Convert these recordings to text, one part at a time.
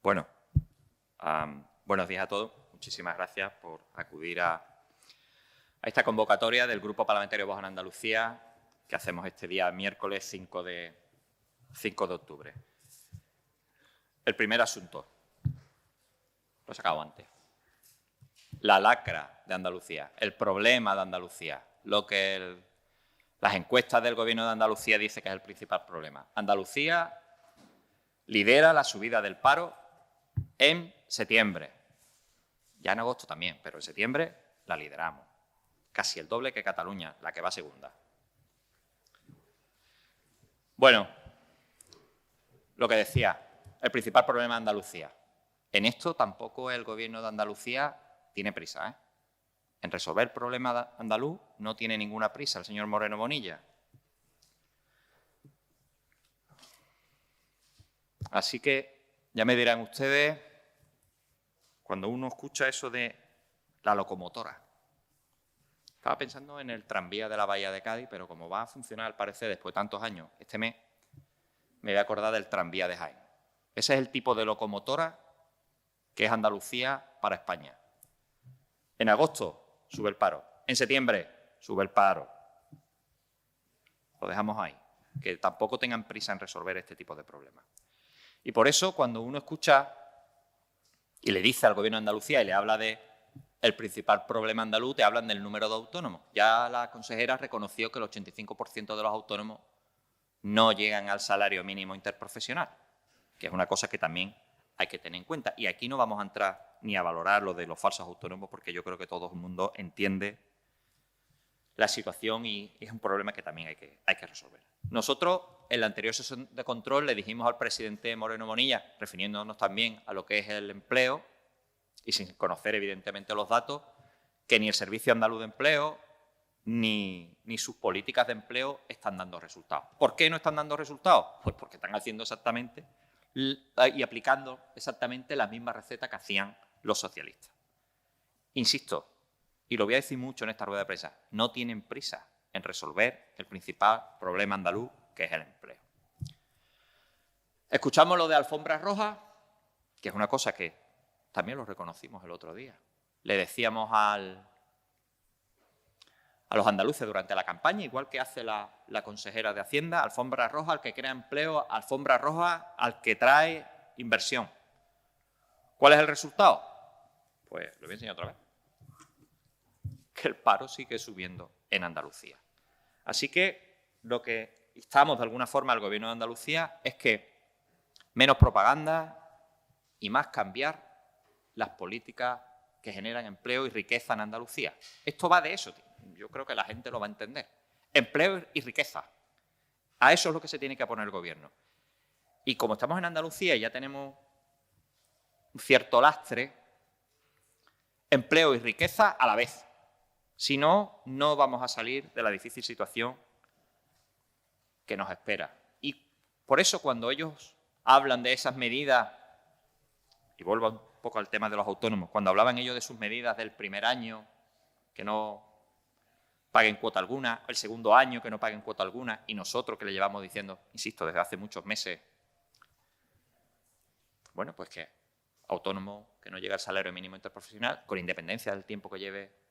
Bueno, buenos días a todos. Muchísimas gracias por acudir a esta convocatoria del Grupo Parlamentario Vox en Andalucía que hacemos este día, miércoles 5 de octubre. El primer asunto, lo he sacado antes. La lacra de Andalucía, el problema de Andalucía, lo que las encuestas del Gobierno de Andalucía dicen que es el principal problema. Andalucía lidera la subida del paro en septiembre. Ya en agosto también, pero en septiembre la lideramos. Casi el doble que Cataluña, la que va segunda. Bueno, lo que decía, el principal problema de Andalucía. En esto tampoco el Gobierno de Andalucía tiene prisa, ¿eh? En resolver el problema andaluz no tiene ninguna prisa el señor Moreno Bonilla. Así que ya me dirán ustedes, cuando uno escucha eso de la locomotora. Estaba pensando en el tranvía de la Bahía de Cádiz, pero como va a funcionar al parecer después de tantos años, este mes me voy a acordar del tranvía de Jaén. Ese es el tipo de locomotora que es Andalucía para España. En agosto sube el paro, en septiembre sube el paro. Lo dejamos ahí, que tampoco tengan prisa en resolver este tipo de problemas. Y por eso, cuando uno escucha y le dice al Gobierno de Andalucía y le habla de el principal problema andaluz, te hablan del número de autónomos. Ya la consejera reconoció que el 85% de los autónomos no llegan al salario mínimo interprofesional, que es una cosa que también hay que tener en cuenta. Y aquí no vamos a entrar ni a valorar lo de los falsos autónomos, porque yo creo que todo el mundo entiende la situación y es un problema que también hay que resolver. Nosotros, en la anterior sesión de control, le dijimos al presidente Moreno Bonilla, refiriéndonos también a lo que es el empleo, y sin conocer evidentemente los datos, que ni el Servicio Andaluz de Empleo ni sus políticas de empleo están dando resultados. ¿Por qué no están dando resultados? Pues porque están haciendo exactamente y aplicando exactamente la misma receta que hacían los socialistas. Insisto, y lo voy a decir mucho en esta rueda de prensa, no tienen prisa en resolver el principal problema andaluz, que es el empleo. Escuchamos lo de alfombras rojas, que es una cosa que también lo reconocimos el otro día. Le decíamos a los andaluces durante la campaña, igual que hace la consejera de Hacienda, alfombra roja al que crea empleo, alfombra roja al que trae inversión. ¿Cuál es el resultado? Pues lo voy a enseñar otra vez. Que el paro sigue subiendo en Andalucía. Así que lo que instamos de alguna forma al Gobierno de Andalucía es que menos propaganda y más cambiar las políticas que generan empleo y riqueza en Andalucía. Esto va de eso, yo creo que la gente lo va a entender. Empleo y riqueza. A eso es lo que se tiene que poner el Gobierno. Y como estamos en Andalucía y ya tenemos un cierto lastre, empleo y riqueza a la vez. Si no, no vamos a salir de la difícil situación que nos espera. Y por eso cuando ellos hablan de esas medidas, y vuelvo un poco al tema de los autónomos, cuando hablaban ellos de sus medidas del primer año, que no paguen cuota alguna, el segundo año que no paguen cuota alguna, y nosotros que le llevamos diciendo, insisto, desde hace muchos meses, bueno, pues que autónomo que no llega al salario mínimo interprofesional, con independencia del tiempo que lleve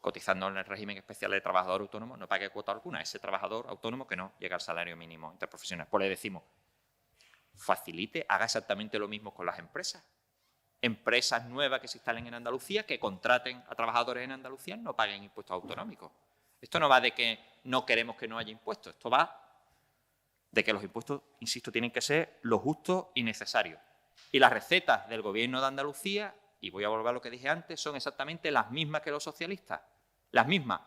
cotizando en el régimen especial de trabajador autónomo, no pague cuota alguna, ese trabajador autónomo que no llega al salario mínimo interprofesional. Pues le decimos, facilite, haga exactamente lo mismo con las empresas. Empresas nuevas que se instalen en Andalucía, que contraten a trabajadores en Andalucía, no paguen impuestos autonómicos. Esto no va de que no queremos que no haya impuestos, esto va de que los impuestos, insisto, tienen que ser lo justo y necesario. Y las recetas del Gobierno de Andalucía, y voy a volver a lo que dije antes, son exactamente las mismas que los socialistas. Las mismas.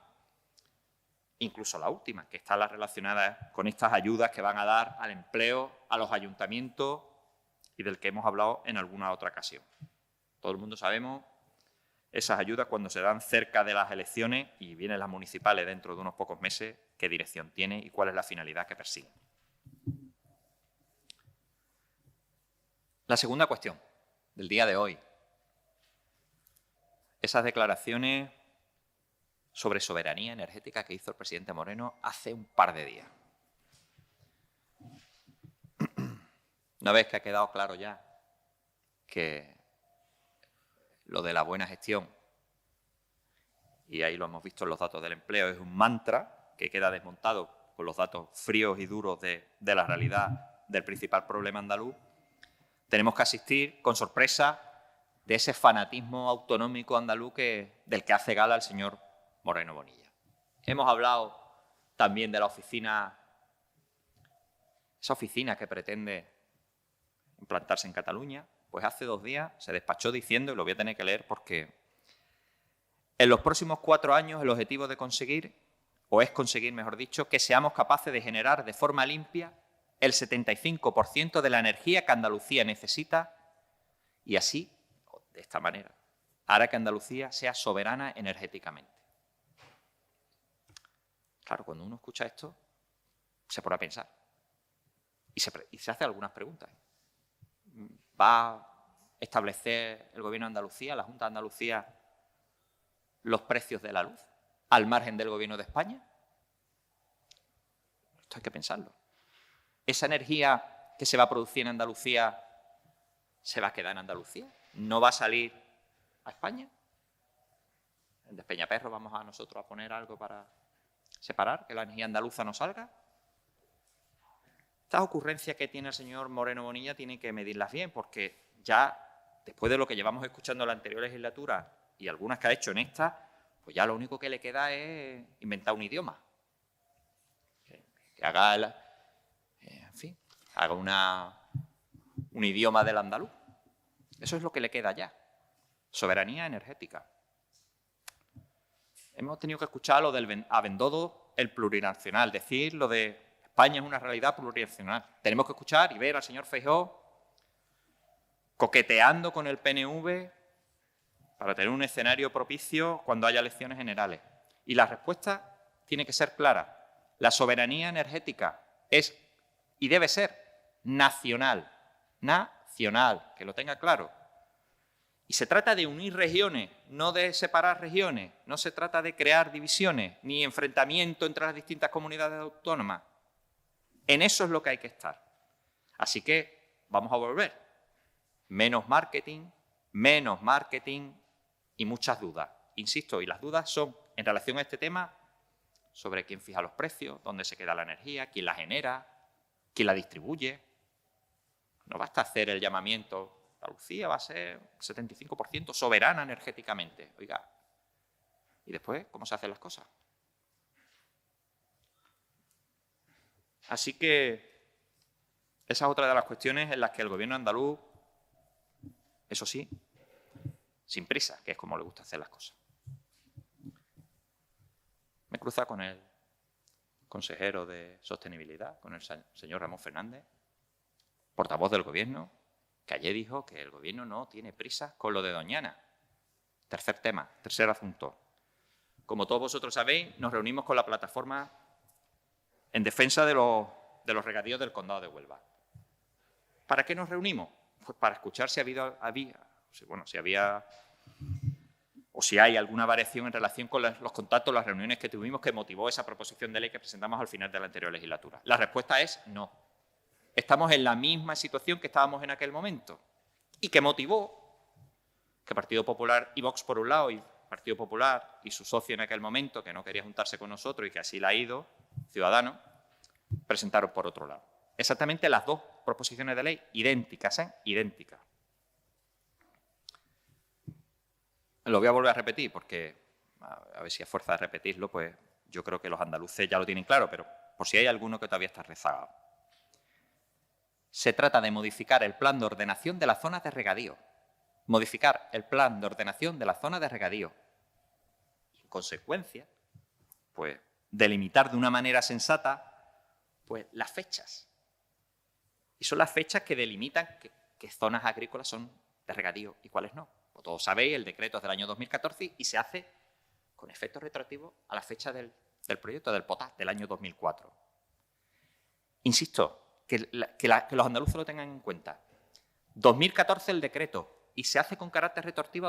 Incluso la última, que está la relacionada con estas ayudas que van a dar al empleo, a los ayuntamientos y del que hemos hablado en alguna otra ocasión. Todo el mundo sabemos esas ayudas cuando se dan cerca de las elecciones y vienen las municipales dentro de unos pocos meses, qué dirección tiene y cuál es la finalidad que persiguen. La segunda cuestión del día de hoy. Esas declaraciones sobre soberanía energética que hizo el presidente Moreno hace un par de días. Una vez que ha quedado claro ya que lo de la buena gestión, y ahí lo hemos visto en los datos del empleo, es un mantra que queda desmontado con los datos fríos y duros de la realidad del principal problema andaluz. Tenemos que asistir con sorpresa de ese fanatismo autonómico andaluz del que hace gala el señor Moreno Bonilla. Hemos hablado también de la oficina, esa oficina que pretende implantarse en Cataluña. Pues hace 2 días se despachó diciendo, y lo voy a tener que leer porque en los próximos 4 años el objetivo de conseguir, o es conseguir, mejor dicho, que seamos capaces de generar de forma limpia el 75% de la energía que Andalucía necesita y así, de esta manera, hará que Andalucía sea soberana energéticamente. Claro, cuando uno escucha esto, se pone a pensar y se hace algunas preguntas. ¿Va a establecer el Gobierno de Andalucía, la Junta de Andalucía, los precios de la luz al margen del Gobierno de España? Esto hay que pensarlo. ¿Esa energía que se va a producir en Andalucía se va a quedar en Andalucía? ¿No va a salir a España? ¿En Despeñaperro vamos a nosotros a poner algo para separar, que la energía andaluza no salga? Estas ocurrencias que tiene el señor Moreno Bonilla tienen que medirlas bien, porque ya, después de lo que llevamos escuchando en la anterior legislatura y algunas que ha hecho en esta, pues ya lo único que le queda es inventar un idioma. Que haga, haga un idioma del andaluz. Eso es lo que le queda ya. Soberanía energética. Hemos tenido que escuchar lo del abendodo, el plurinacional, decir lo de España es una realidad plurinacional. Tenemos que escuchar y ver al señor Feijóo coqueteando con el PNV para tener un escenario propicio cuando haya elecciones generales. Y la respuesta tiene que ser clara. La soberanía energética es y debe ser nacional. Nacional, que lo tenga claro. Y se trata de unir regiones, no de separar regiones. No se trata de crear divisiones, ni enfrentamiento entre las distintas comunidades autónomas. En eso es lo que hay que estar. Así que vamos a volver. Menos marketing y muchas dudas. Insisto, y las dudas son en relación a este tema sobre quién fija los precios, dónde se queda la energía, quién la genera, quién la distribuye. No basta hacer el llamamiento. Andalucía va a ser 75% soberana energéticamente. Oiga, ¿y después cómo se hacen las cosas? Así que esa es otra de las cuestiones en las que el gobierno andaluz, eso sí, sin prisa, que es como le gusta hacer las cosas. Me cruza con el consejero de Sostenibilidad, con el señor Ramón Fernández, portavoz del gobierno, que ayer dijo que el gobierno no tiene prisa con lo de Doñana. Tercer tema, tercer asunto. Como todos vosotros sabéis, nos reunimos con la plataforma en defensa de los regadíos del Condado de Huelva. ¿Para qué nos reunimos? Pues para escuchar si hay alguna variación en relación con los contactos, las reuniones que tuvimos que motivó esa proposición de ley que presentamos al final de la anterior legislatura. La respuesta es no. Estamos en la misma situación que estábamos en aquel momento y que motivó que Partido Popular y Vox por un lado y Partido Popular y su socio en aquel momento, que no quería juntarse con nosotros y que así la ha ido, Ciudadanos, presentaron por otro lado. Exactamente las dos proposiciones de ley idénticas, idénticas. Lo voy a volver a repetir porque, a ver si a fuerza de repetirlo, pues yo creo que los andaluces ya lo tienen claro, pero por si hay alguno que todavía está rezagado. Se trata de modificar el plan de ordenación de las zonas de regadío. Modificar el plan de ordenación de las zonas de regadío. En consecuencia, pues delimitar de una manera sensata pues las fechas. Y son las fechas que delimitan qué zonas agrícolas son de regadío y cuáles no. Como todos sabéis, el decreto es del año 2014 y se hace con efecto retroactivo a la fecha del proyecto del POTAS del año 2004. Insisto, que los andaluces lo tengan en cuenta. 2014 el decreto y se hace con carácter retroactivo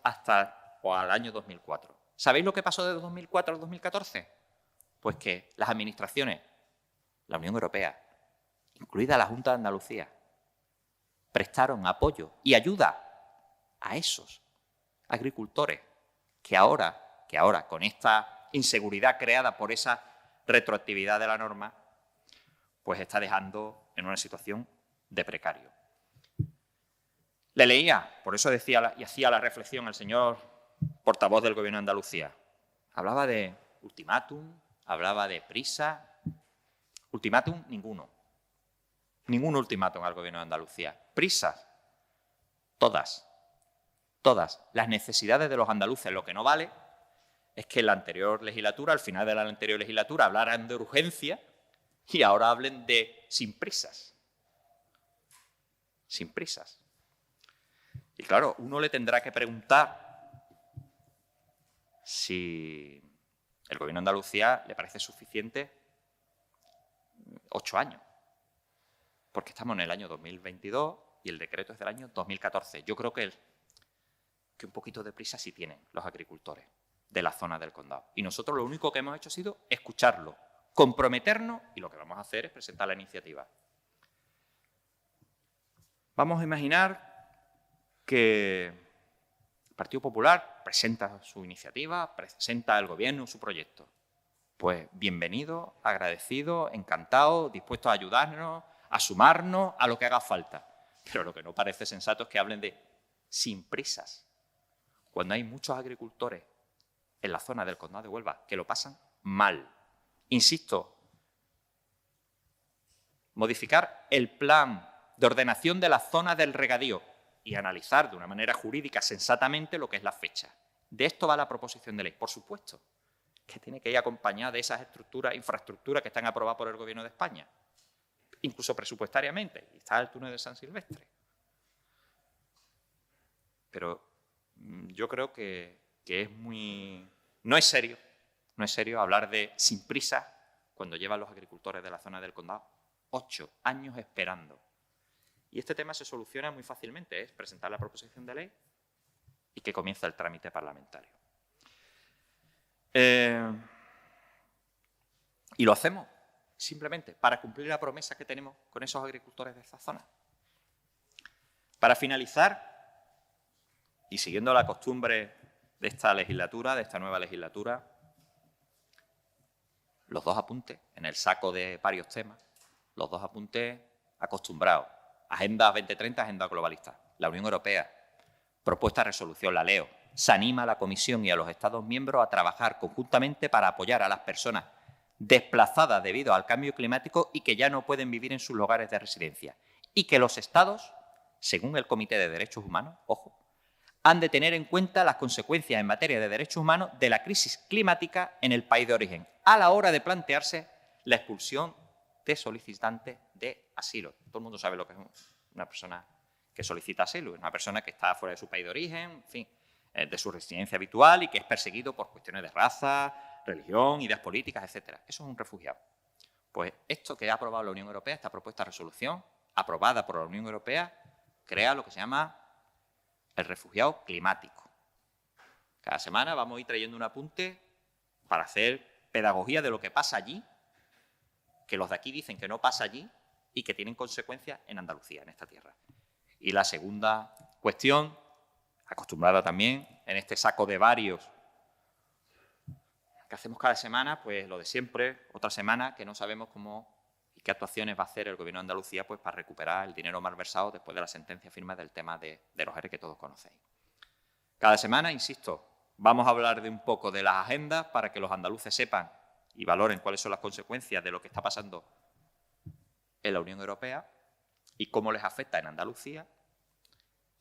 hasta al año 2004. ¿Sabéis lo que pasó de 2004 al 2014? Pues que las administraciones, la Unión Europea, incluida la Junta de Andalucía, prestaron apoyo y ayuda a esos agricultores que ahora, con esta inseguridad creada por esa retroactividad de la norma, pues está dejando en una situación de precario. Le leía, por eso decía y hacía la reflexión el señor portavoz del Gobierno de Andalucía. Hablaba de ultimátum, hablaba de prisa. Ultimátum, ninguno. Ningún ultimátum al Gobierno de Andalucía. Prisas, todas. Todas. Las necesidades de los andaluces. Lo que no vale es que en la anterior legislatura, al final de la anterior legislatura, hablaran de urgencia y ahora hablen de sin prisas. Sin prisas. Y claro, uno le tendrá que preguntar si el Gobierno de Andalucía le parece suficiente 8 años. Porque estamos en el año 2022 y el decreto es del año 2014. Yo creo que un poquito de prisa sí tienen los agricultores de la zona del condado. Y nosotros lo único que hemos hecho ha sido escucharlo, comprometernos, y lo que vamos a hacer es presentar la iniciativa. Vamos a imaginar que el Partido Popular presenta su iniciativa, presenta al Gobierno su proyecto. Pues bienvenido, agradecido, encantado, dispuesto a ayudarnos, a sumarnos a lo que haga falta. Pero lo que no parece sensato es que hablen de sin prisas, cuando hay muchos agricultores en la zona del Condado de Huelva que lo pasan mal. Insisto, modificar el plan de ordenación de las zonas del regadío y analizar de una manera jurídica sensatamente lo que es la fecha. De esto va la proposición de ley. Por supuesto que tiene que ir acompañada de esas estructuras, infraestructuras que están aprobadas por el Gobierno de España, incluso presupuestariamente. Y está el túnel de San Silvestre. Pero yo creo que es no es serio hablar de sin prisa cuando llevan los agricultores de la zona del condado 8 años esperando. Y este tema se soluciona muy fácilmente, es presentar la proposición de ley y que comience el trámite parlamentario. Y lo hacemos simplemente para cumplir la promesa que tenemos con esos agricultores de esta zona. Para finalizar, y siguiendo la costumbre de esta legislatura, de esta nueva legislatura, los 2 apuntes en el saco de varios temas, los 2 apuntes acostumbrados. Agenda 2030, agenda globalista. La Unión Europea, propuesta de resolución, la leo. Se anima a la Comisión y a los Estados miembros a trabajar conjuntamente para apoyar a las personas desplazadas debido al cambio climático y que ya no pueden vivir en sus lugares de residencia. Y que los Estados, según el Comité de Derechos Humanos, ojo, han de tener en cuenta las consecuencias en materia de derechos humanos de la crisis climática en el país de origen, a la hora de plantearse la expulsión de solicitantes de asilo. Todo el mundo sabe lo que es una persona que solicita asilo, es una persona que está fuera de su país de origen, en fin, de su residencia habitual y que es perseguido por cuestiones de raza, religión, ideas políticas, etc. Eso es un refugiado. Pues esto que ha aprobado la Unión Europea, esta propuesta de resolución, aprobada por la Unión Europea, crea lo que se llama el refugiado climático. Cada semana vamos a ir trayendo un apunte para hacer pedagogía de lo que pasa allí, que los de aquí dicen que no pasa allí y que tienen consecuencias en Andalucía, en esta tierra. Y la segunda cuestión, acostumbrada también en este saco de varios que hacemos cada semana, pues lo de siempre, otra semana que no sabemos cómo y qué actuaciones va a hacer el Gobierno de Andalucía pues, para recuperar el dinero malversado después de la sentencia firme del tema de los ERE que todos conocéis. Cada semana, insisto, vamos a hablar de un poco de las agendas para que los andaluces sepan y valoren cuáles son las consecuencias de lo que está pasando en la Unión Europea y cómo les afecta en Andalucía.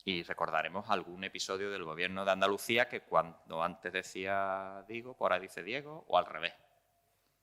Y recordaremos algún episodio del Gobierno de Andalucía que cuando antes decía Diego, pues ahora dice Diego, o al revés.